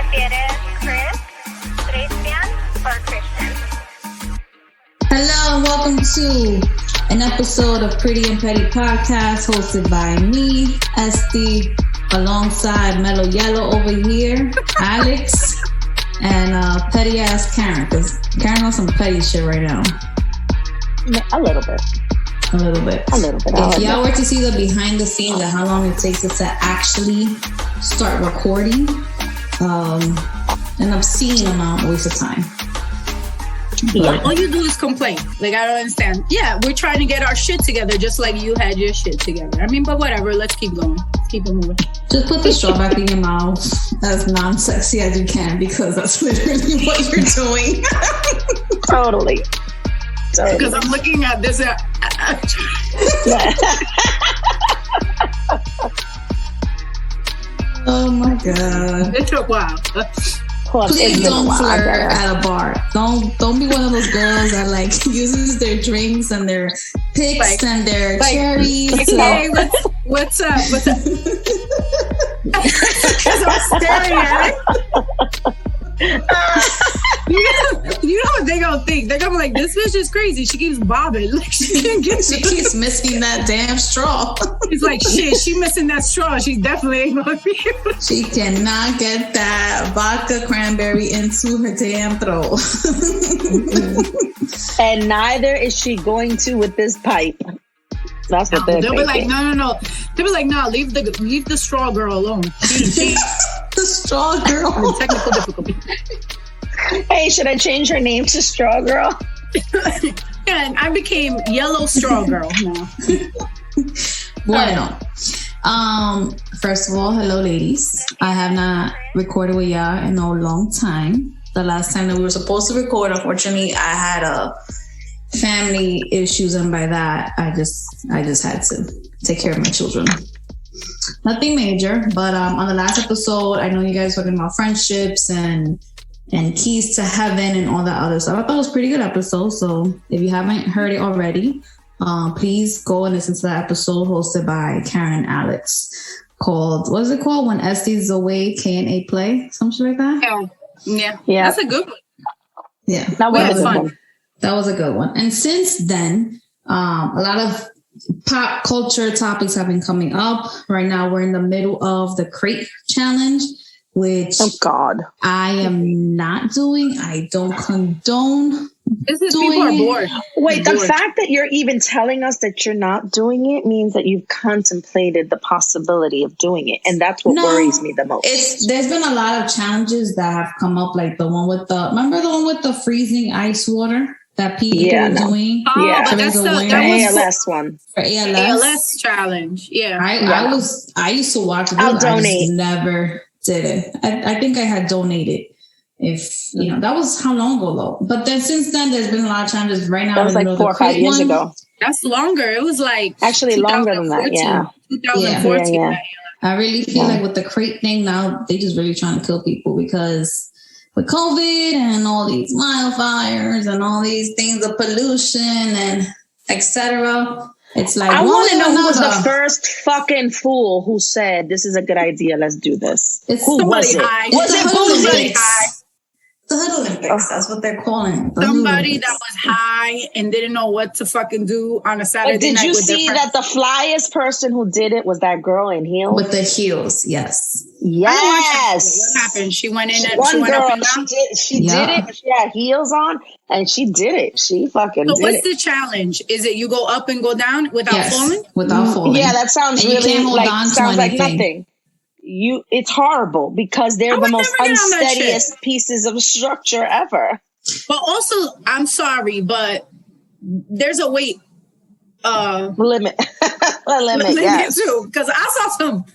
prefieres Chris, Christian, or Christian? Hello and welcome to an episode of Pretty and Petty Podcast hosted by me, Esty, alongside Mellow Yellow over here, Alex, and petty ass Karen, because Karen on some petty shit right now. A little bit. If y'all were to see the behind the scenes and how long it takes us to actually start recording, an obscene amount waste of time. Yeah. All you do is complain. Like, I don't understand. Yeah, we're trying to get our shit together just like you had your shit together. I mean, but whatever. Let's keep going. Let's keep it moving. Just put the straw back in your mouth as non-sexy as you can, because that's literally what you're doing. Totally. Because I'm looking at this. Oh my god! It took a while. Please don't flirt at a bar. Don't be one of those girls that like uses their drinks and their picks and their cherries. Hey, what's up? What's up? Because I'm staring at it. You know what they gonna think? They're gonna be like, this bitch is crazy. She keeps bobbing. Like she keeps missing that damn straw. He's like, shit, she missing that straw. She definitely ain't gonna be able to. She cannot get that vodka cranberry into her damn throat. And neither is she going to with this pipe. That's what they'll be like, no. They'll be like, no, leave the straw girl alone. The straw girl. Technical difficulty. Hey, should I change her name to Straw Girl? And I became Yellow Straw Girl now. Bueno. First of all, hello, ladies. I have not recorded with y'all in a long time. The last time that we were supposed to record, unfortunately, I had family issues, and by that, I just had to take care of my children. Nothing major, but on the last episode, I know you guys were talking about friendships and keys to heaven and all that other stuff. I thought it was a pretty good episode. So if you haven't heard it already, please go and listen to that episode hosted by Karen and Alex called, what is it called? When Estes Away, K&A Play? Something like that? Yeah. That's a good one. Yeah. That was fun. That was a good one. And since then, a lot of pop culture topics have been coming up. Right now, we're in the middle of the crate challenge, which I am not doing. I don't condone. People are bored. Wait, the fact that you're even telling us that you're not doing it means that you've contemplated the possibility of doing it, and that's what worries me the most. There's been a lot of challenges that have come up, like the one with the freezing ice water that people were doing. Oh, but that's the ALS one. For ALS challenge. Yeah. I used to watch it. I'll donate. I just never did it. I think I had donated. If that was how long ago though. But then since then, there's been a lot of challenges. Right now, that was like 4 or 5 years ago. That's longer. It was like actually longer than that. Yeah, 2014. Yeah. I really feel like with the crate thing now, they just really trying to kill people because with COVID and all these wildfires and all these things of pollution and etc. It's like, I want to know who was the first fucking fool who said this is a good idea. Let's do this. Who was it? Was it somebody high? The Hood Olympics. That's what they're calling. Somebody that was high and didn't know what to fucking do on a Saturday night. Did you see that the flyest person who did it was that girl in heels? With the heels, yes. Yes. What happened? She went in and one she girl, went up and down? she did it. She had heels on and she did it. She fucking did it. So what's the challenge? Is it you go up and go down without falling? Without falling. Yeah, that sounds and really sounds like anything. Nothing. It's horrible because they're the most unsteadiest pieces of structure ever. But also, I'm sorry, but there's a weight limit. Yes. Too, because I saw some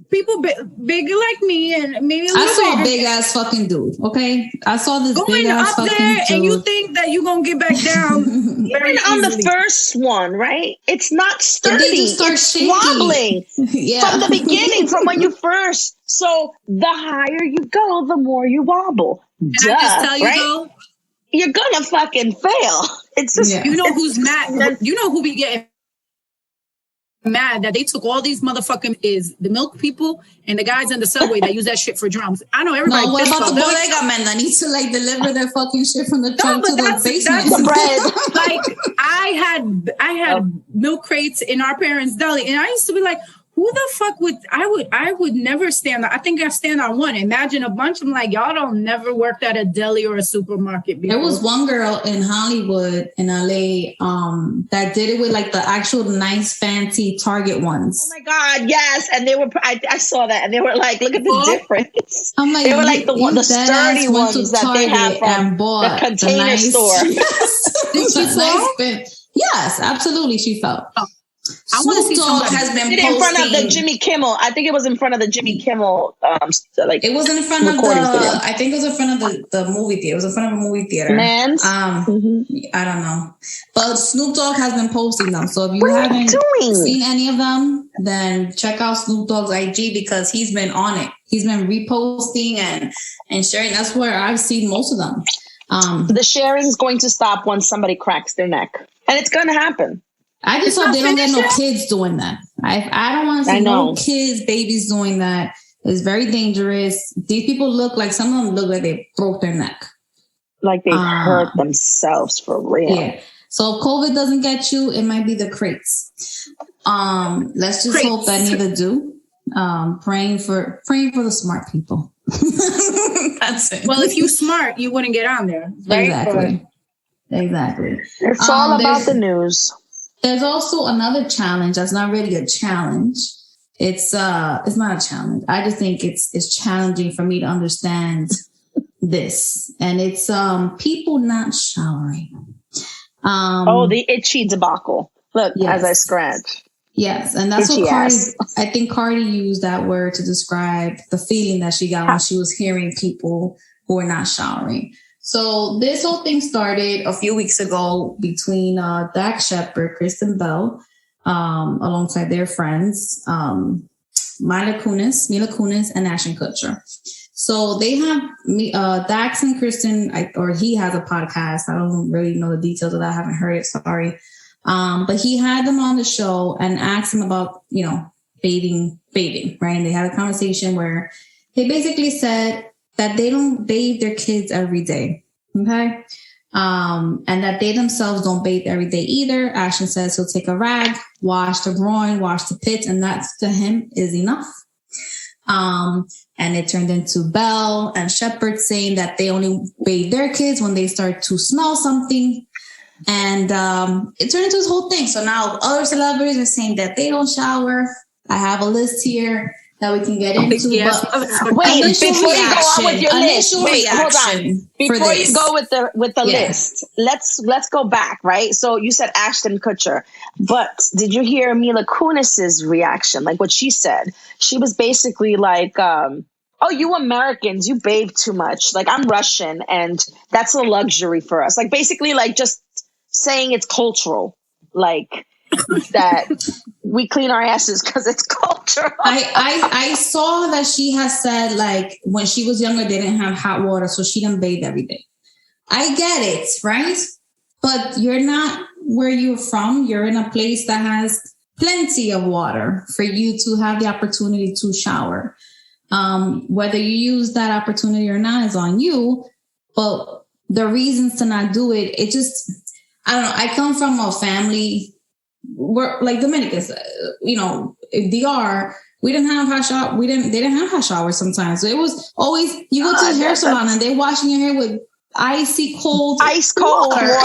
people big like me and maybe a little I saw a big ass fucking dude. Okay, I saw this going big ass up fucking there, dude. and you think that you're gonna get back down even on the first one, right? It's not sturdy. It's shaking. Wobbling from the beginning, from when you first. So the higher you go, the more you wobble. Can I just tell you though? You're gonna fucking fail. It's just you know who's mad. You know who be getting mad that they took all these motherfucking the milk people and the guys in the subway that use that shit for drums. I know everybody. No, what pissed about off. the They're bodega men that need to like deliver their fucking shit from the trunk to the basement? the bread. Like I had milk crates in our parents' deli, and I used to be like, who the fuck would I would never stand on. I think I stand on one. Imagine a bunch. I'm like, y'all don't never worked at a deli or a supermarket before. There was one girl in Hollywood in LA that did it with like the actual nice fancy Target ones. Oh my God, yes. And they were, I saw that and they were like, look at the difference. I'm like, they were like the sturdy ones that they have from the container store. Yes. Did she fall? Yes, absolutely. She fell. Oh. Snoop Dogg has been posting in front of the Jimmy Kimmel. I think it was in front of the Jimmy Kimmel. It wasn't in front of the. I think it was in front of the movie theater. It was in front of a movie theater. Man's. I don't know, but Snoop Dogg has been posting them. So if you haven't seen any of them, then check out Snoop Dogg's IG because he's been on it. He's been reposting and sharing. That's where I've seen most of them. The sharing's going to stop once somebody cracks their neck, and it's going to happen. I just hope they don't get no kids doing that. I don't want to see no kids, babies doing that. It's very dangerous. These people look like, some of them look like they broke their neck. Like they hurt themselves for real. Yeah. So if COVID doesn't get you, it might be the crates. Let's just hope that neither do. Praying for the smart people. That's it. Well, if you smart, you wouldn't get on there. Right? Exactly. It's all about the news. There's also another challenge that's not really a challenge. It's not a challenge. I just think it's challenging for me to understand this. And it's people not showering. The itchy debacle. Look, as I scratch. Yes, and that's what I think Cardi used that word to describe the feeling that she got when she was hearing people who are not showering. So this whole thing started a few weeks ago between Dax Shepard, Kristen Bell, alongside their friends, Mila Kunis, and Ashton Kutcher. So they have Dax and Kristen, or he has a podcast. I don't really know the details of that. I haven't heard it. Sorry. But he had them on the show and asked them about, bathing, right? And they had a conversation where he basically said that they don't bathe their kids every day. Okay. And that they themselves don't bathe every day either. Ashton says he'll take a rag, wash the groin, wash the pits, and that to him is enough. And it turned into Bell and Shepard saying that they only bathe their kids when they start to smell something. And it turned into this whole thing. So now other celebrities are saying that they don't shower. I have a list here that we can get into. Wait, before you go on with your list, hold on. Before you go with the list, let's go back, right? So you said Ashton Kutcher, but did you hear Mila Kunis's reaction? Like what she said? She was basically like, oh, you Americans, you bathe too much. Like I'm Russian and that's a luxury for us. Like basically like just saying it's cultural. Like that we clean our asses because it's cultural. I saw that she has said like when she was younger they didn't have hot water, so she didn't bathe every day. I get it, right? But you're not where you're from. You're in a place that has plenty of water for you to have the opportunity to shower. Whether you use that opportunity or not is on you. But the reasons to not do it, it just, I don't know. I come from a family. We're like Dominicans, in DR, we didn't have hot shower. They didn't have hot showers sometimes. So it was always, you go to the hair salon and they're washing your hair with ice cold water.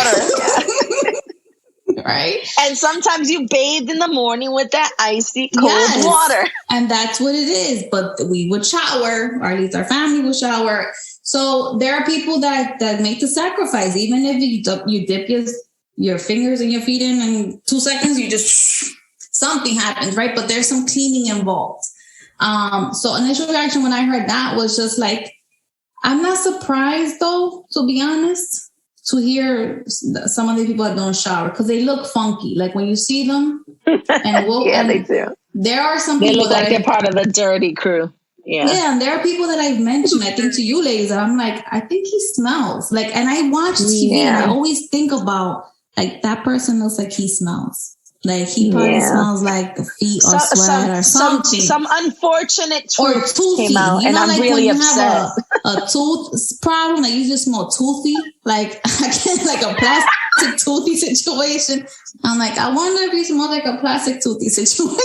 Right. And sometimes you bathed in the morning with that icy cold water. And that's what it is. But we would shower, or at least our family would shower. So there are people that make the sacrifice, even if you dip your fingers and your feet in 2 seconds, you just, something happens, right? But there's some cleaning involved. So initial reaction when I heard that was just like, I'm not surprised though, to be honest, to hear some of the people that don't shower because they look funky. Like when you see them and they do. There are some they people look like they're part of the dirty crew. Yeah, and there are people that I've mentioned, I think to you ladies, and I'm like, I think he smells. Like, and I watch TV and I always think about like that person looks like he smells. Like he probably smells like feet or sweat or something. Some unfortunate tooth came out, and I'm like really when you upset. Have a tooth problem, like you just smell toothy, like I can't, like a plastic toothy situation. I'm like, I wonder if you smell like a plastic toothy situation.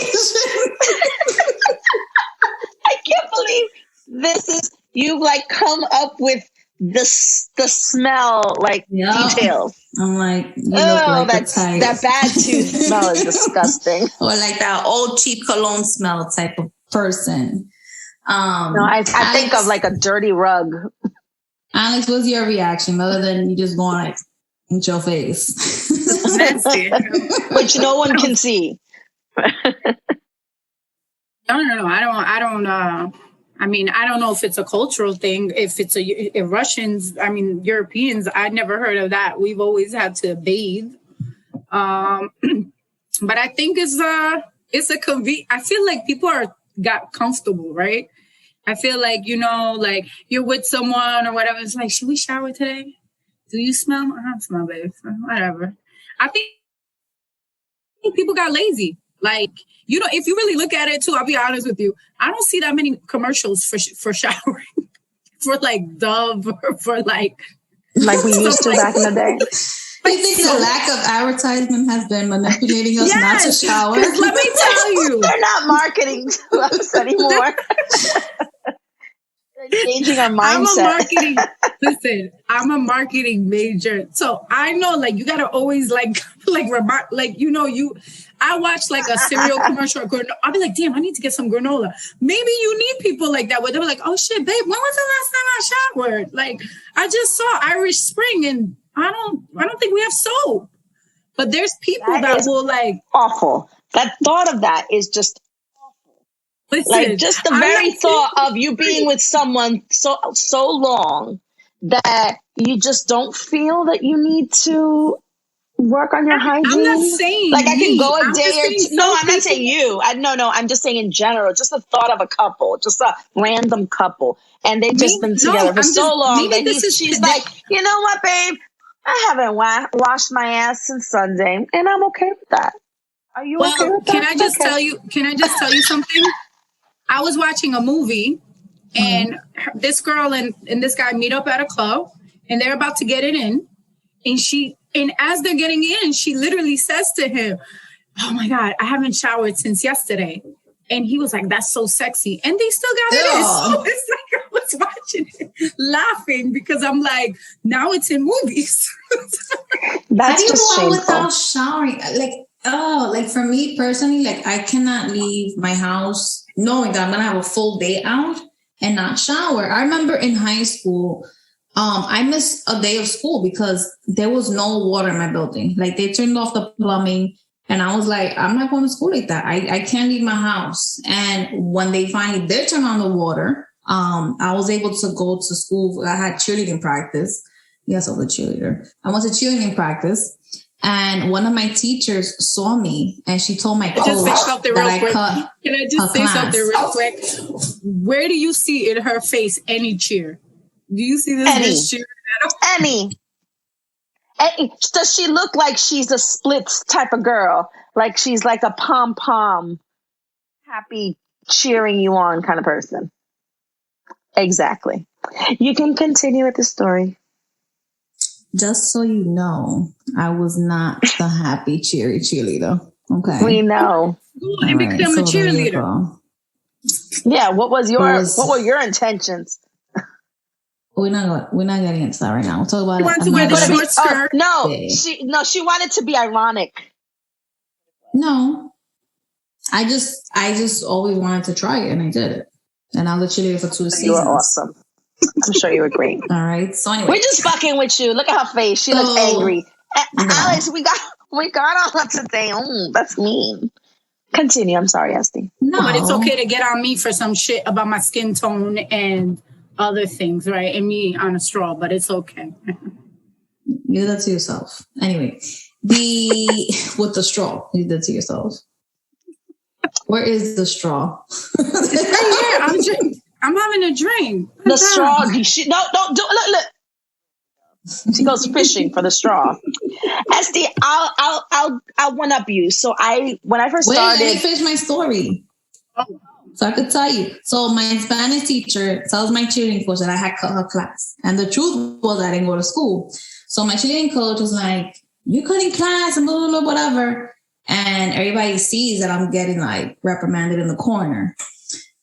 I can't believe this is you've like come up with the smell details. I'm like, you look like that bad tooth smell is disgusting. Or like that old cheap cologne smell type of person. No, I think of like a dirty rug. Alex, what's your reaction other than you just going like with your face? Nasty. Which no one can see. No. I don't. I mean, I don't know if it's a cultural thing. If it's if Russians, I mean, Europeans, I'd never heard of that. We've always had to bathe. But I think it's a I feel like people got comfortable, right? I feel like, like you're with someone or whatever. It's like, should we shower today? Do you smell? I don't smell, babe. Whatever. I think people got lazy. Like, if you really look at it too, I'll be honest with you. I don't see that many commercials for showering, for like Dove or for like we used to back in the day. I think the lack of advertisement has been manipulating us not to shower. Let me tell you, they're not marketing to us anymore. They're changing our mindset. I'm a marketing major, so I know you gotta always remark, I watch like a cereal commercial or granola. I'll be like, damn, I need to get some granola. Maybe you need people like that where they're like, oh shit, babe, when was the last time I showered? Like, I just saw Irish Spring and I don't think we have soap. But there's people that will awful. That thought of that is just awful. Listen, just the very thought of you being with someone so long that you just don't feel that you need to work on your hygiene. I'm not saying I can go a day or two. No, I'm not saying you. No, I'm just saying in general. Just the thought of a couple, just a random couple, and they've just been together for so long that she's like, you know what, babe? I haven't washed my ass since Sunday, and I'm okay with that. Are you okay with that? Can I just tell you something? I was watching a movie, and this girl and this guy meet up at a club, and they're about to get it in, and as they're getting in, she literally says to him, oh my God, I haven't showered since yesterday. And he was like, that's so sexy. And they still got it in. So it's like I was watching it laughing because I'm like, now it's in movies. That's How do you just go shameful. without showering? For me personally, I cannot leave my house knowing that I'm going to have a full day out and not shower. I remember in high school, I missed a day of school because there was no water in my building. They turned off the plumbing and I was like, I'm not going to school like that. I can't leave my house. And when they finally did turn on the water, I was able to go to school. I had cheerleading practice. Yes, I was a cheerleader. I went to cheerleading practice and one of my teachers saw me and she told my coach that I cut. Can I just say something real quick? Where do you see in her face any cheer? Do you see this bitch cheering at him? Any. Does she look like she's a splits type of girl? Like she's like a pom-pom, happy, cheering you on kind of person? Exactly. You can continue with the story. Just so you know, I was not the happy, cheery cheerleader. Okay. We know. And become a cheerleader. Yeah, what were your intentions? We're not getting into that right now. We'll talk about it. To wear the short skirt. She wanted to be ironic. No. I just always wanted to try it and I did it. And I was a cheerleader for 2 seasons. You were awesome. I'm sure you were great. All right. So anyway. We're just fucking with you. Look at her face. She looks angry. No. Alex, we got on her today. That's mean. Continue. I'm sorry, Esty. No, but it's okay to get on me for some shit about my skin tone and other things, right? And me on a straw, but it's okay. You did that to yourself. Anyway, with the straw, you did to yourself. Where is the straw? It's right here. I'm having a drink. The straw. Look. She goes fishing for the straw. Esty, I'll one up you. So when I first started, let me finish my story. So I could tell you. So my Spanish teacher tells my cheerleading coach that I had cut her class, and the truth was I didn't go to school. So my cheerleading coach was like, "You're cutting class and blah blah blah whatever," and everybody sees that I'm getting like reprimanded in the corner.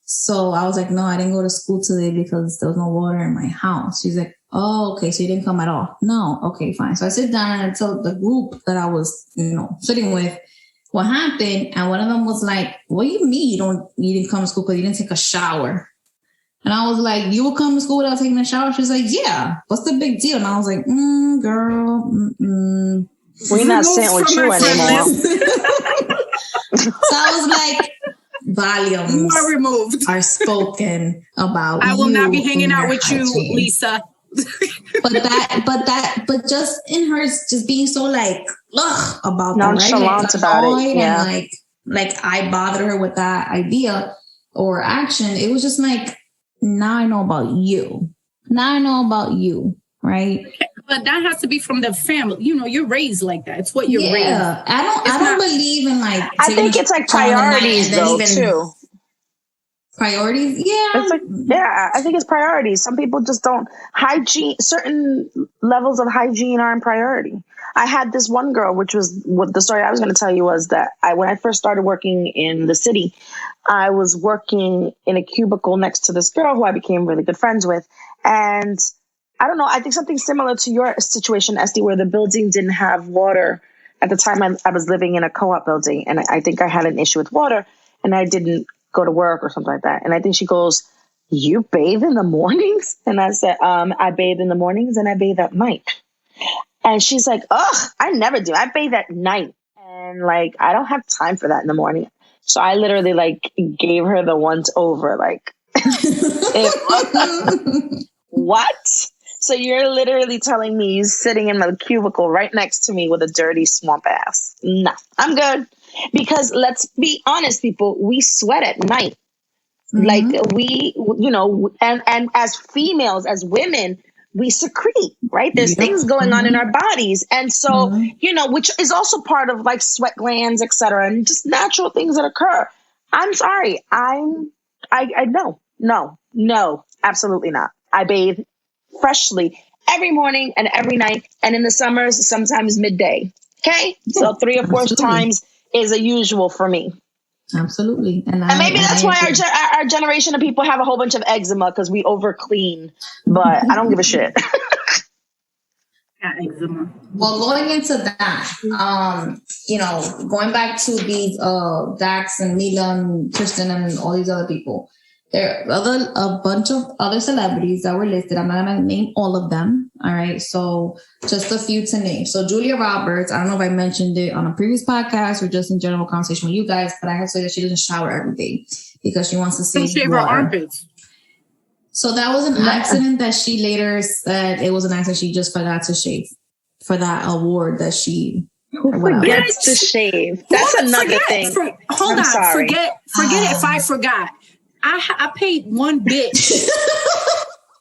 So I was like, "No, I didn't go to school today because there was no water in my house." She's like, "Oh, okay, so you didn't come at all?" "No." "Okay, fine." So I sit down and tell the group that I was, sitting with what happened. And one of them was like, "What do you mean you didn't come to school because you didn't take a shower?" And I was like, "You will come to school without taking a shower?" She's like, "Yeah. What's the big deal?" And I was like, girl, we're not sitting with you anymore. So I was like, volumes are removed, are spoken about. I will not be hanging out with you, Lisa. but just in her just being so like about nonchalant about it, yeah. And like I bothered her with that idea or action. It was just like, now I know about you. Right? But that has to be from the family. You're raised like that. It's what you're raised. I don't believe in like. I think it's like priorities though too. Priorities, yeah. I think it's priorities. Some people just don't certain levels of hygiene aren't priority. I had this one girl, which was what the story I was going to tell you was that when I first started working in the city, I was working in a cubicle next to this girl who I became really good friends with. And I don't know, I think something similar to your situation, Esty, where the building didn't have water. At the time I was living in a co-op building, and I think I had an issue with water, and I didn't go to work or something like that. And I think she goes, "You bathe in the mornings?" And I said, I bathe in the mornings and I bathe at night. And she's like, "Ugh, I never do. I bathe at night. And like, I don't have time for that in the morning." So I literally like gave her the once over, like, what? So you're literally telling me you're sitting in my cubicle right next to me with a dirty swamp ass? Nah, I'm good. Because let's be honest, people, we sweat at night. Mm-hmm. Like we, and as females, as women, we secrete, right? There's things going on in our bodies. And so, which is also part of like sweat glands, et cetera, and just natural things that occur. I'm sorry. No, absolutely not. I bathe freshly every morning and every night. And in the summers, sometimes midday. Okay. So 3 or 4 times is a usual for me. Absolutely. And maybe that's why our generation of people have a whole bunch of eczema, because we over clean, but I don't give a shit. Eczema. Well, going into that, going back to these Dax and Mila and Kristen and all these other people, there are a bunch of other celebrities that were listed. I'm not going to name all of them. All right. So just a few to name. So Julia Roberts, I don't know if I mentioned it on a previous podcast or just in general conversation with you guys, but I have to say that she doesn't shower every day because she wants to save her armpits. So that was an accident that she later said it was an accident. She just forgot to shave for that award that she... Who forgets to shave? That's another thing. Hold on. Sorry. Forget if I forgot. I paid one bitch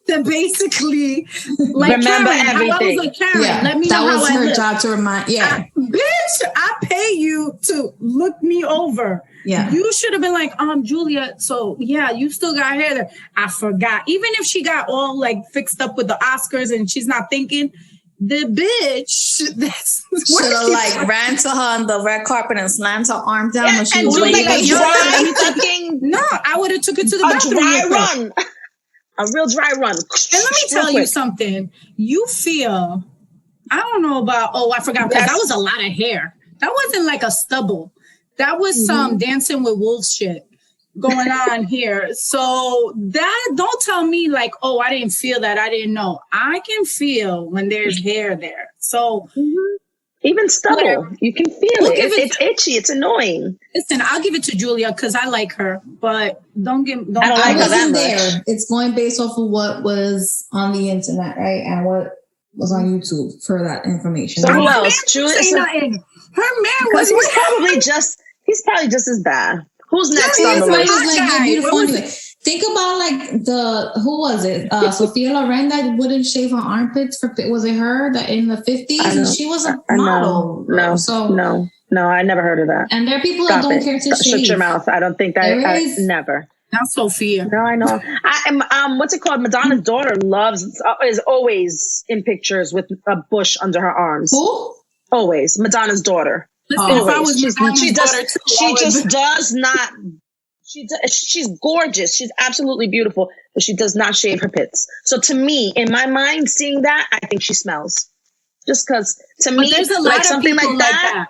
to basically remember everything. I was like, Karen, let me know that was how her job to remind. Yeah, bitch, I pay you to look me over. Yeah, you should have been like, Julia. So yeah, you still got hair there. I forgot. Even if she got all like fixed up with the Oscars and she's not thinking. The bitch that's should have like ran to her on the red carpet and slammed her arm down when she was waiting. No, I would have took it to the bathroom. A real dry run. And let me tell you something. You feel, I don't know about, I forgot, because that was a lot of hair. That wasn't like a stubble. That was some Dancing with Wolves shit going on here. So that, don't tell me like, I didn't feel that. I didn't know. I can feel when there's hair there. So even stubble, you can feel it. It's itchy. It's annoying. Listen, I'll give it to Julia because I like her, but I don't like her that much. It's going based off of what was on the internet, right? And what was on YouTube for that information. So who else? Julia. Her man was he's probably just as bad. Who's next on the list? Think about like who was it? Sophia Loren that wouldn't shave her armpits was it her that in the 50s? She was a model. No, I never heard of that. And there are people that don't care to shave. Shut your mouth. I don't think that. Never. Not Sophia. No, I know. I am. What's it called? Madonna's daughter is always in pictures with a bush under her arms. Who? Always Madonna's daughter. Listen, if I was Madonna's daughter too, she just does not. She's gorgeous. She's absolutely beautiful, but she does not shave her pits. So to me, in my mind, seeing that, I think she smells. Just because to me, there's a lot like of something people like that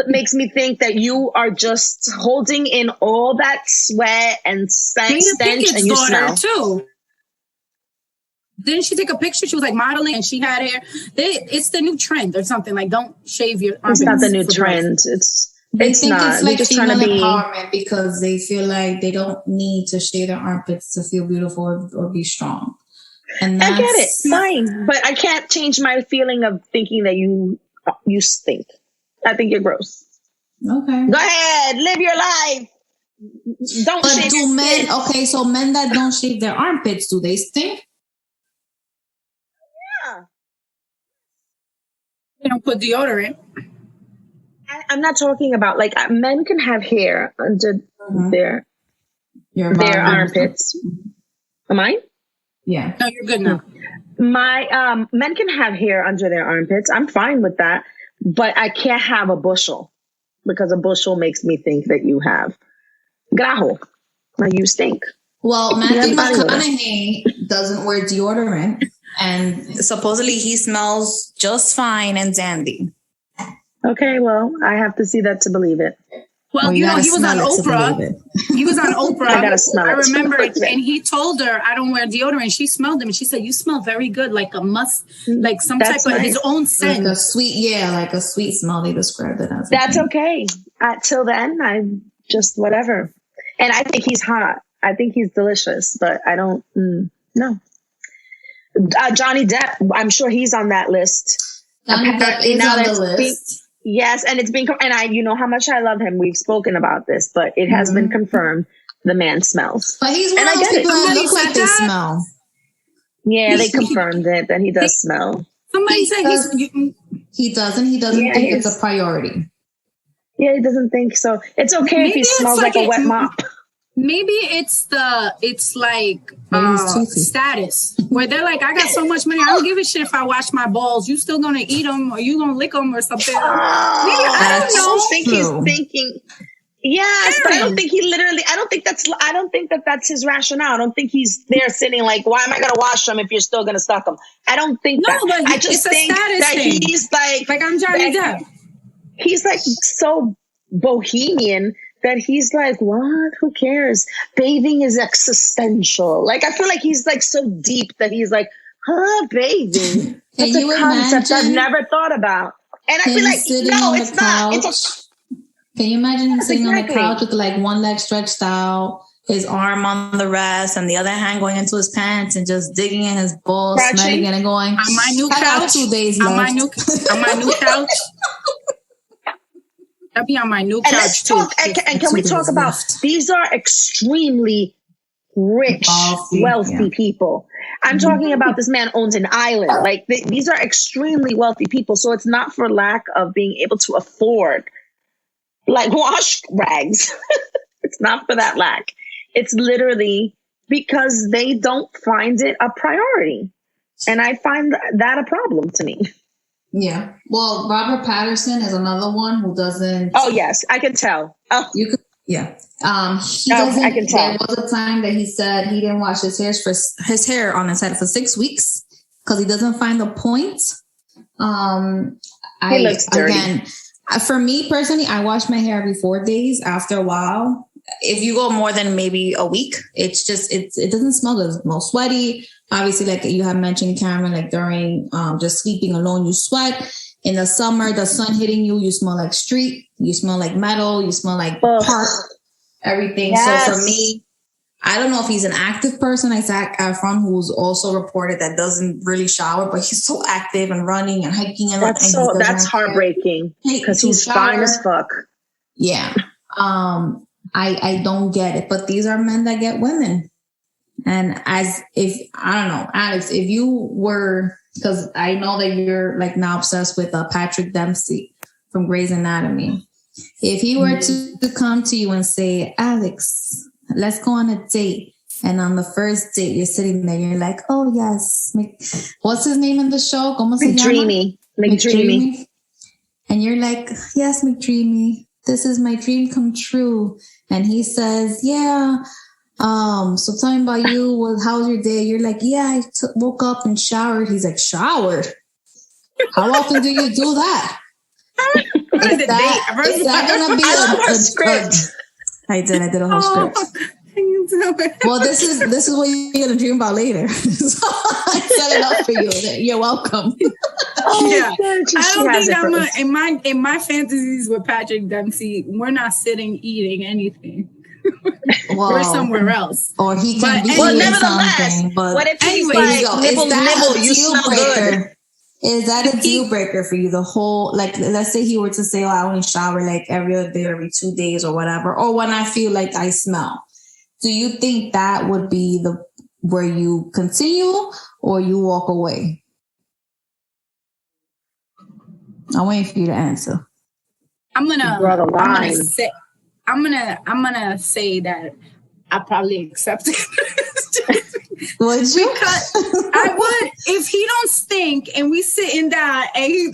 makes me think that you are just holding in all that sweat and stench, and you smell too. Didn't she take a picture? She was like modeling, and she had hair. It's the new trend or something. Like, don't shave your armpits. It's not the new trend. They think not. it's like just female trying to be empowerment because they feel like they don't need to shave their armpits to feel beautiful or be strong. And I get it, fine, but I can't change my feeling of thinking that you stink. I think you're gross. Okay, go ahead, live your life. Don't. But shave do your men? skin. Okay, so men that don't shave their armpits, do they stink? Yeah. They don't put deodorant. I'm not talking about like men can have hair under their armpits. Am I? Yeah. No, you're good now. My men can have hair under their armpits. I'm fine with that, but I can't have a bushel because a bushel makes me think that you have grajo, like you stink. Well, Matthew McConaughey doesn't wear deodorant, and supposedly he smells just fine and dandy. Okay, well, I have to see that to believe it. Well, he was on Oprah. He was on Oprah. I gotta smell it. I remember it. And he told her, I don't wear deodorant. She smelled him and she said, you smell very good, like like some type of his own scent. Like a sweet smell, they described it as. That's okay. Till then, I'm just whatever. And I think he's hot. I think he's delicious, but I don't no. Johnny Depp, I'm sure he's on that list. Johnny Depp is on the list. Yes, and it's been, and you know how much I love him. We've spoken about this, but it has been confirmed. The man smells. But he's one of those people that look like they smell. Yeah, they confirmed it that he does smell. Somebody said he doesn't. He doesn't think it's a priority. Yeah, he doesn't think so. It's okay if he smells like a wet mop. Maybe it's like status where they're like, I got so much money, I don't give a shit if I wash my balls. You still gonna eat them, or you gonna lick them, or something? I don't think he's thinking. Yes, but I don't think he literally. I don't think that's his rationale. I don't think he's there sitting like, why am I gonna wash them if you're still gonna suck them? I don't think that. But I just think that thing. He's like I'm Johnny Depp. He's like so bohemian that he's like, what? Who cares? Bathing is existential. Like, I feel like he's like so deep that he's like, bathing. That's a concept I've never thought about. And I feel like, no, it's not. Can you imagine him sitting on the couch with like one leg stretched out, his arm on the rest, and the other hand going into his pants and just digging in his balls, smelling it and going, on my new couch, 2 days left. On my new couch. I'll be on my new couch too. And can we talk about these are extremely rich, wealthy people. I'm talking about this man owns an island. Like these are extremely wealthy people. So it's not for lack of being able to afford like wash rags. It's not for that lack. It's literally because they don't find it a priority. And I find that a problem to me. Yeah. Well, Robert Patterson is another one who doesn't. Oh, yes. I can tell. Oh. You could. Yeah. He doesn't. I can tell. There was a time that he said he didn't wash his hair on his head for 6 weeks because he doesn't find the point. He looks dirty. Again, for me personally, I wash my hair every 4 days. After a while, if you go more than maybe a week, it doesn't smell good. It's more sweaty. Obviously, like you have mentioned, Cameron, like during just sleeping alone, you sweat. In the summer, the sun hitting you, you smell like street, you smell like metal, you smell like park, everything. Yes. So for me, I don't know if he's an active person like Zac Efron, who's also reported that doesn't really shower, but he's so active and running and hiking. And that's heartbreaking because he's fine as fuck. Yeah. I don't get it, but these are men that get women. And I don't know, Alex, if you were, because I know that you're like now obsessed with Patrick Dempsey from Grey's Anatomy. If he were to come to you and say, Alex, let's go on a date. And on the first date, you're sitting there, you're like, oh, yes. What's his name in the show? McDreamy. And you're like, yes, McDreamy, this is my dream come true. And he says, yeah. So tell me about you. How's your day? You're like, yeah, I woke up and showered. He's like, showered? How often do you do that? Is that going to be a script? I did a whole script. Well, this is what you're going to dream about later. So I set it up for you. You're welcome. Yeah, I don't think in my fantasies with Patrick Dempsey, we're not sitting eating anything. Well, we're somewhere else. Or he can be nevertheless, something. But what if he's like, nibble, you smell good? Is that a deal breaker for you? The whole, like, let's say he were to say, oh, I only shower like every other day, every 2 days or whatever, or when I feel like I smell. Do you think that would be where you continue or you walk away? I'm waiting for you to answer. I'm gonna say that I probably accept it. Would you? Because I would, if he don't stink and we sitting down and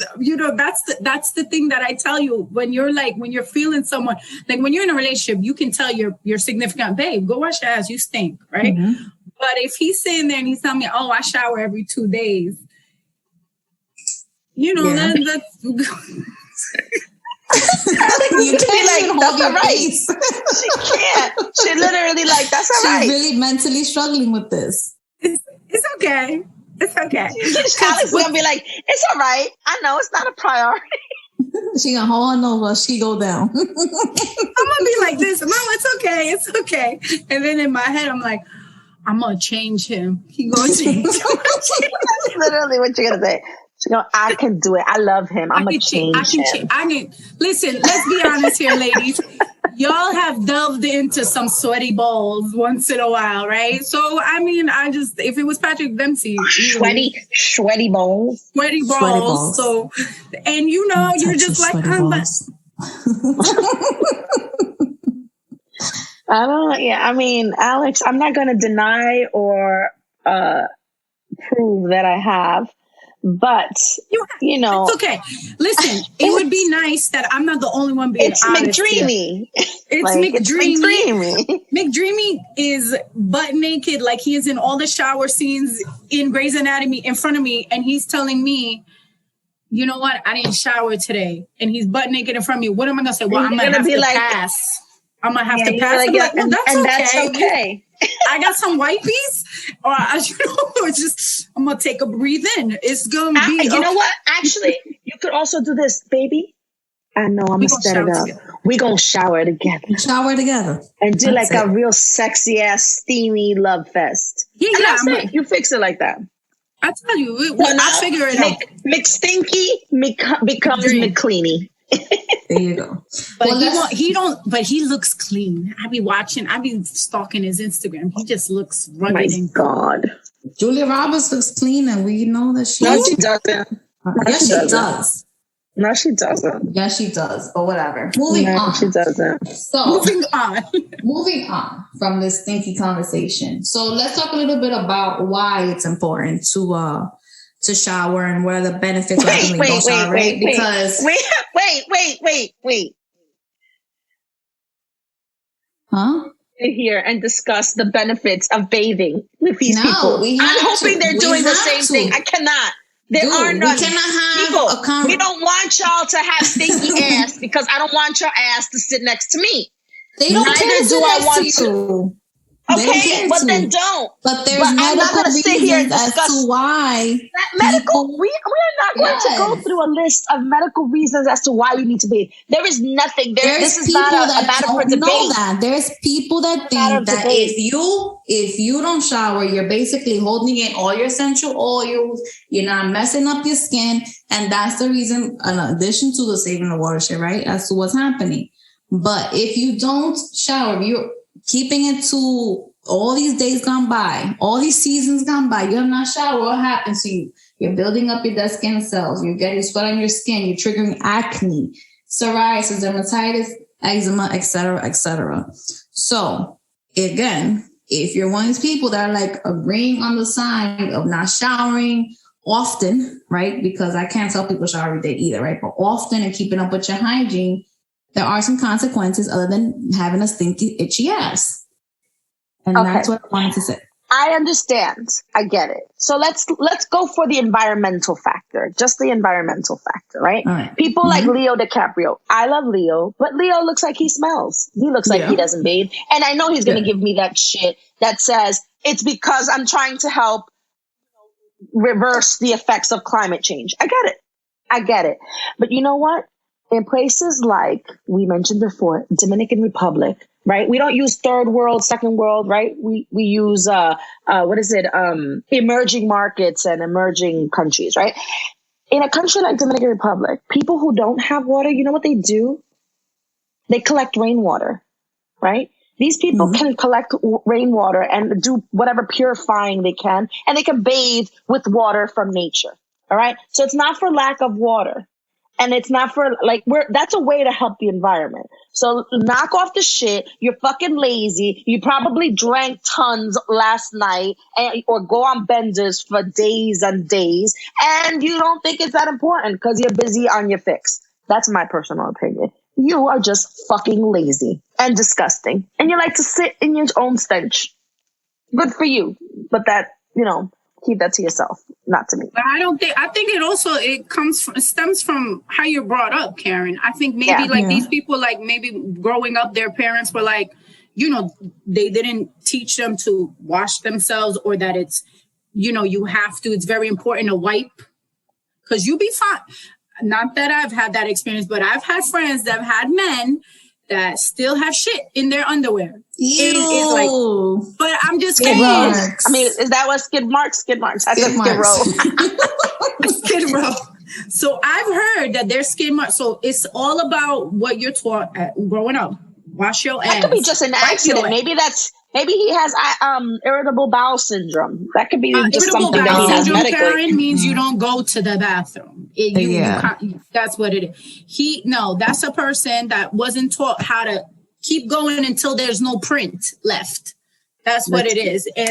that's the thing that I tell you when you're feeling someone, like when you're in a relationship, you can tell your significant, babe, go wash your ass, you stink, right? Mm-hmm. But if he's sitting there and he's telling me, oh, I shower every 2 days, that's you can't be like, that's all right. She can't. She literally like, that's all right. She's really mentally struggling with this. It's okay. It's okay. Alex is gonna be like, it's all right. I know it's not a priority. She gonna hold on over. She go down. I'm gonna be like this. No, it's okay. It's okay. And then in my head, I'm like, I'm gonna change him. He gonna change him. That's literally what you're gonna say. I can do it. I love him. I'm going to change him. Listen, let's be honest here, ladies. Y'all have delved into some sweaty balls once in a while, right? So, I mean, if it was Patrick Dempsey. Sweaty balls. Sweaty balls. So, and you're just like, Alex, I'm not going to deny or prove that I have. But, it's okay. Listen, it would be nice that I'm not the only one being honest. McDreamy. It's McDreamy. McDreamy is butt naked, like he is in all the shower scenes in Grey's Anatomy in front of me, and he's telling me, you know what, I didn't shower today, and he's butt naked in front of me. What am I gonna say? Well, I'm gonna have to pass. I'm gonna have to pass. That's okay. I got some wipies, or I'm gonna take a breathe in. It's gonna be. You know what? Actually, you could also do this, baby. I know I'm gonna set it up. We gonna shower together. And do a real sexy ass steamy love fest. Yeah. You fix it like that. I tell you, I'll figure it out. McStinky becomes McCleany. There you go. But he looks clean. I be stalking his Instagram. He just looks rugged. Oh my God. Julia Roberts looks clean, and we know that she doesn't. Yes, she does. No, she doesn't. Yes, she does. But whatever. Moving on. She doesn't. So moving on from this stinky conversation. So let's talk a little bit about why it's important to shower and what are the benefits of shower, right? Because wait. Huh? Here and discuss the benefits of bathing with these people. I'm hoping they're doing the same thing. I cannot. There are none. We cannot have people. We don't want y'all to have stinky ass because I don't want your ass to sit next to me. They don't Neither do I want to. Okay, but then don't. But I'm not going to sit here and discuss as to why. Medical. We are not going to go through a list of medical reasons as to why you need to bathe. There is nothing. This is not a matter for debate. There's people that think that if you don't shower, you're basically holding in all your essential oils. You're not messing up your skin, and that's the reason. In addition to the saving the watershed, right? As to what's happening. But if you don't shower, you're keeping it to all these days gone by, all these seasons gone by, you have not showered, what happens to you? You're building up your dead skin cells. You're getting sweat on your skin. You're triggering acne, psoriasis, dermatitis, eczema, etc., etc. So again, if you're one of these people that are like agreeing on the side of not showering often, right? Because I can't tell people shower every day either, right? But often and keeping up with your hygiene, there are some consequences other than having a stinky, itchy ass. And that's what I wanted to say. I understand. I get it. So let's go for the environmental factor, just the environmental factor, right? All right. People like Leo DiCaprio. I love Leo, but Leo looks like he smells. He looks like he doesn't bathe. And I know he's going to give me that shit that says it's because I'm trying to help reverse the effects of climate change. I get it. But you know what? In places like we mentioned before, Dominican Republic, right? We don't use third world, second world, right? We use, emerging markets and emerging countries, right? In a country like Dominican Republic, people who don't have water, you know what they do? They collect rainwater, right? These people can collect rainwater and do whatever purifying they can, and they can bathe with water from nature. All right. So it's not for lack of water. And it's not for that's a way to help the environment. So knock off the shit. You're fucking lazy. You probably drank tons last night or go on benders for days and days. And you don't think it's that important because you're busy on your fix. That's my personal opinion. You are just fucking lazy and disgusting. And you like to sit in your own stench. Good for you. But that, keep that to yourself, not to me. But I think it stems from how you're brought up, Karen. I think maybe these people, like maybe growing up, their parents were like, they didn't teach them to wash themselves, or that it's, you have to, it's very important to wipe because you be fine. Not that I've had that experience, but I've had friends that have had men that still have shit in their underwear. Ew. But I'm just skid saying. Marks. I mean, is that what skid marks? Skid marks. I said skid row. Skid row. So I've heard that there's skid marks. So it's all about what you're taught growing up. Wash your ass. That could be just an accident. Maybe he has irritable bowel syndrome. That could be just something that he has medically. Karen, means you don't go to the bathroom. That's what it is. That's a person that wasn't taught how to keep going until there's no print left. That's what it is. And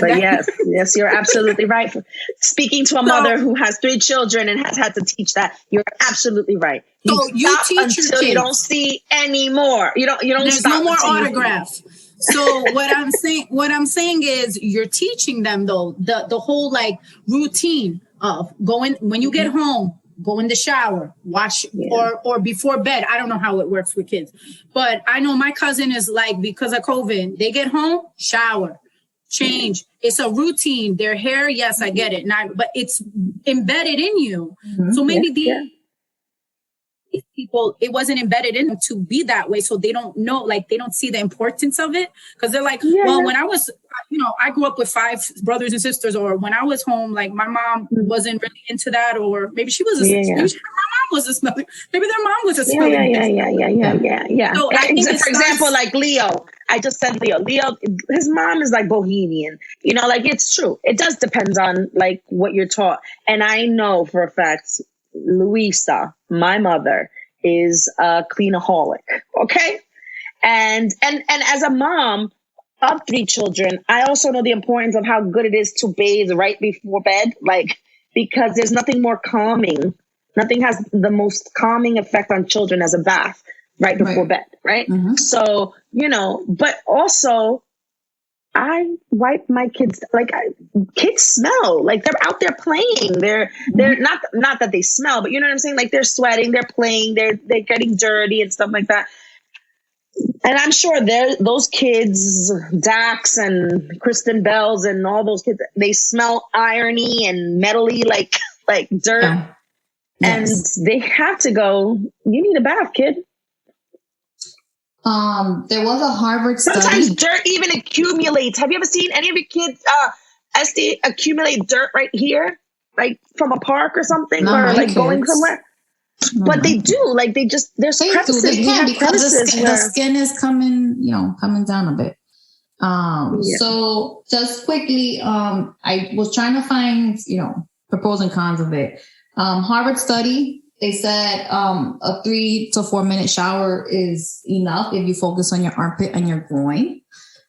yes, you're absolutely right. Speaking to a mother who has 3 children and has had to teach that, you're absolutely right. You teach your kids. You don't see any more. You don't. There's stop no more autographs. So what I'm saying is you're teaching them though the whole routine of going when you get home, go in the shower, wash or before bed. I don't know how it works with kids, but I know my cousin is because of COVID, they get home, shower, change. It's a routine. Their hair, yes, I get it. But it's embedded in you. So maybe these people, it wasn't embedded in them to be that way. So they don't know, they don't see the importance of it. Because they're when I was, I grew up with 5 brothers and sisters, or when I was home, my mom wasn't really into that, or maybe she was maybe her mom was a smelly. Maybe their mom was a smelly. Yeah. So for example, Leo, I just said Leo, his mom is bohemian, it's true. It does depend on what you're taught. And I know for a fact, Luisa, my mother, is a cleanaholic. Okay. And as a mom of 3 children, I also know the importance of how good it is to bathe right before bed, because there's nothing more calming. Nothing has the most calming effect on children as a bath right before bed. Right. Mm-hmm. So, but also I wipe my kids, kids smell, they're out there playing. They're not that they smell, but you know what I'm saying? They're sweating, they're playing, they're getting dirty and stuff like that. And I'm sure those kids, Dax and Kristen Bells and all those kids, they smell irony and metally like dirt. Yeah. Yes. And they have to go, you need a bath, kid. There was a Harvard study. Sometimes dirt even accumulates. Have you ever seen any of your kids accumulate dirt right here, from a park or something, or going somewhere? No. But they do. There's crevices. Because the skin is coming down a bit. So just quickly, I was trying to find, the pros and cons of it. Harvard study, they said a 3 to 4 minute shower is enough if you focus on your armpit and your groin.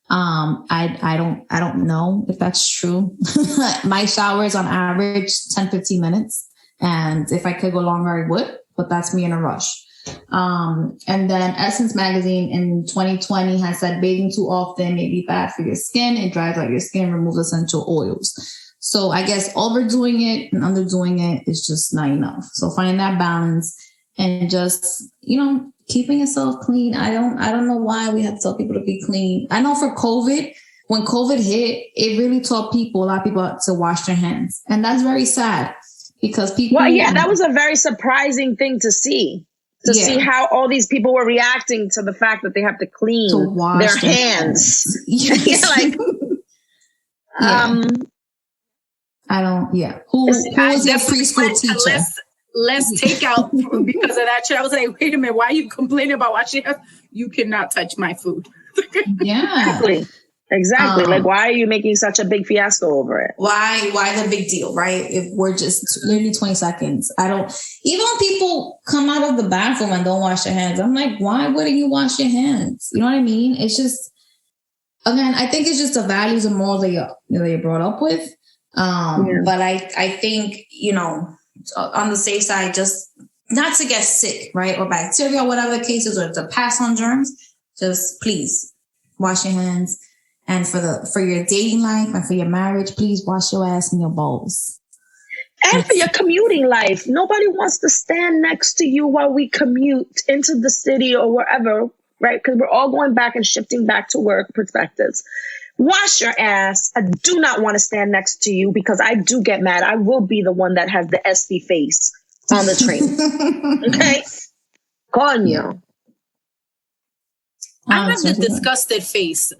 I don't know if that's true. My shower is on average 10-15 minutes. And if I could go longer, I would, but that's me in a rush. And then Essence Magazine in 2020 has said bathing too often may be bad for your skin. It dries out your skin, removes essential oils. So I guess overdoing it and underdoing it is just not enough. So find that balance and just, keeping yourself clean. I don't know why we have to tell people to be clean. I know for COVID, when COVID hit, it really taught a lot of people to wash their hands. And that's very sad because people. Well, yeah, that was a very surprising thing to see. See how all these people were reacting to the fact that they have to clean their hands. Yes. I don't, Who was their preschool teacher? Let's take out because of that shit. I was like, wait a minute, why are you complaining about washing hands? You cannot touch my food. Yeah. Exactly. Like, why are you making such a big fiasco over it? Why the big deal, right? If we're just literally 20 seconds. Even when people come out of the bathroom and don't wash their hands, I'm like, why wouldn't you wash your hands? You know what I mean? It's just, again, I think it's just the values and morals that you're brought up with. But I think, on the safe side, just not to get sick, right? Or bacteria, whatever the case is, or to pass on germs, just please wash your hands. And for your dating life and for your marriage, please wash your ass and your balls. And for your commuting life. Nobody wants to stand next to you while we commute into the city or wherever, right? Because we're all going back and shifting back to work perspectives. Wash your ass. I do not want to stand next to you because I do get mad. I will be the one that has the SD face on the train. Okay? Coño. I have the disgusted face.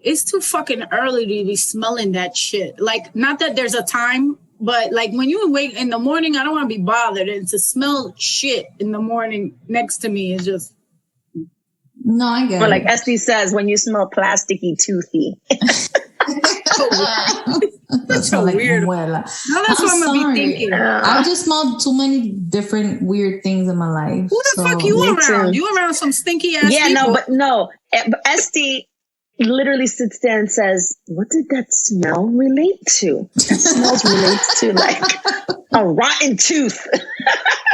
It's too fucking early to be smelling that shit. Like, not that there's a time, but like when you wake in the morning, I don't want to be bothered. And to smell shit in the morning next to me is just. No, I get it. Or like Esty says, when you smell plasticky, toothy. That's so weird. No, that's what I'm going to be thinking. I just smelled too many different weird things in my life. Who the fuck you around? Too. You around some stinky ass people? But Esty literally sits there and says, what did that smell relate to? That smells relates to like a rotten tooth.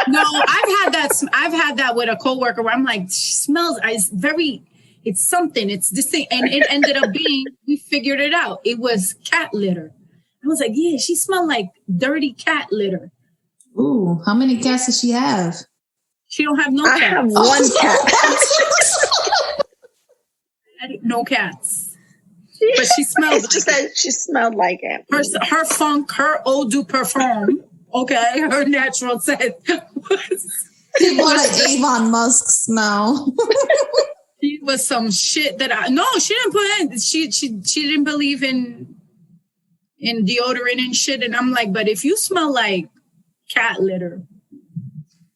No, I've had that with a coworker where I'm like, she smells, it's something, it's this thing. And it ended up being, we figured it out. It was cat litter. I was like, yeah, she smelled like dirty cat litter. Ooh, how many cats does she have? She don't have no cats. I have one cat. No cats. But she smelled she smelled like it. Her funk, her eau de parfum, okay, her natural scent people like Avon Musk smell. She was some shit that she didn't put in. She didn't believe in deodorant and shit. And I'm like, but if you smell like cat litter,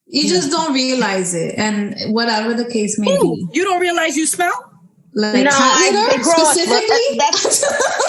you just don't realize it. And whatever the case may be, you don't realize you smell. Like cat litter specifically?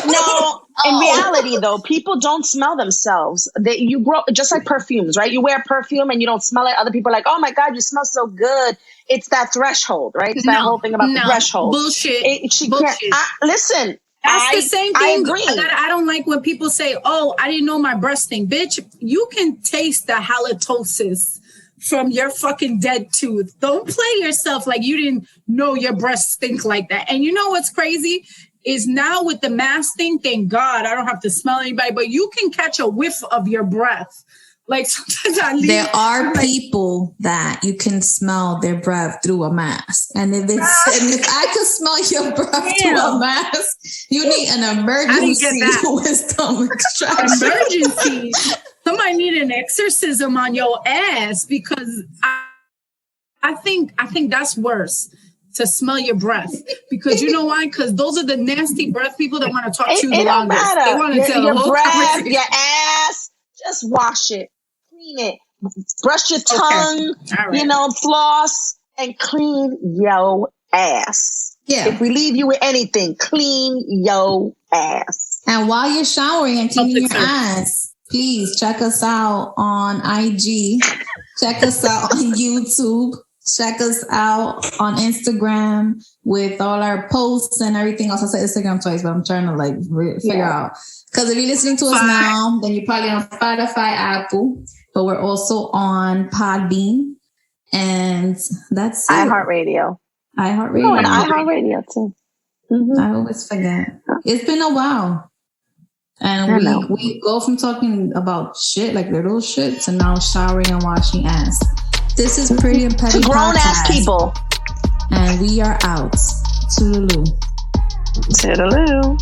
No. In reality, though, people don't smell themselves. You grow just like perfumes, right? You wear perfume and you don't smell it. Other people are like, oh my God, you smell so good. It's that threshold, right? It's that whole thing about the threshold. Bullshit. Bullshit. Listen. That's the same thing. I agree. I don't like when people say, oh, I didn't know my breast thing. Bitch, you can taste the halitosis from your fucking dead tooth. Don't play yourself like you didn't know your breasts stink like that. And you know what's crazy? Is now with the mask thing, thank God, I don't have to smell anybody, but you can catch a whiff of your breath. Like sometimes there are people that you can smell their breath through a mask. And if I could smell your breath through a mask, you need an emergency wisdom extraction. Emergency. Somebody need an exorcism on your ass because I think that's worse. To smell your breath, because you know why? Because those are the nasty breath people that want to talk to you the longest. They want to tell your breath, your ass. Just wash it, clean it, brush your tongue. Right. Floss and clean your ass. Yeah. If we leave you with anything, clean your ass. And while you're showering and cleaning your ass, please check us out on IG. Check us out on YouTube. Check us out on Instagram with all our posts and everything else. I said Instagram twice, but I'm trying to figure out. Because if you're listening to us now, then you're probably on Spotify, Apple, but we're also on Podbean. And that's it. iHeartRadio. iHeartRadio. Oh, and iHeartRadio too. Mm-hmm. I always forget. It's been a while. And we go from talking about shit, like little shit, to now showering and washing ass. This is Pretty and Petty grown ass people. And we are out. Toodaloo. Toodaloo.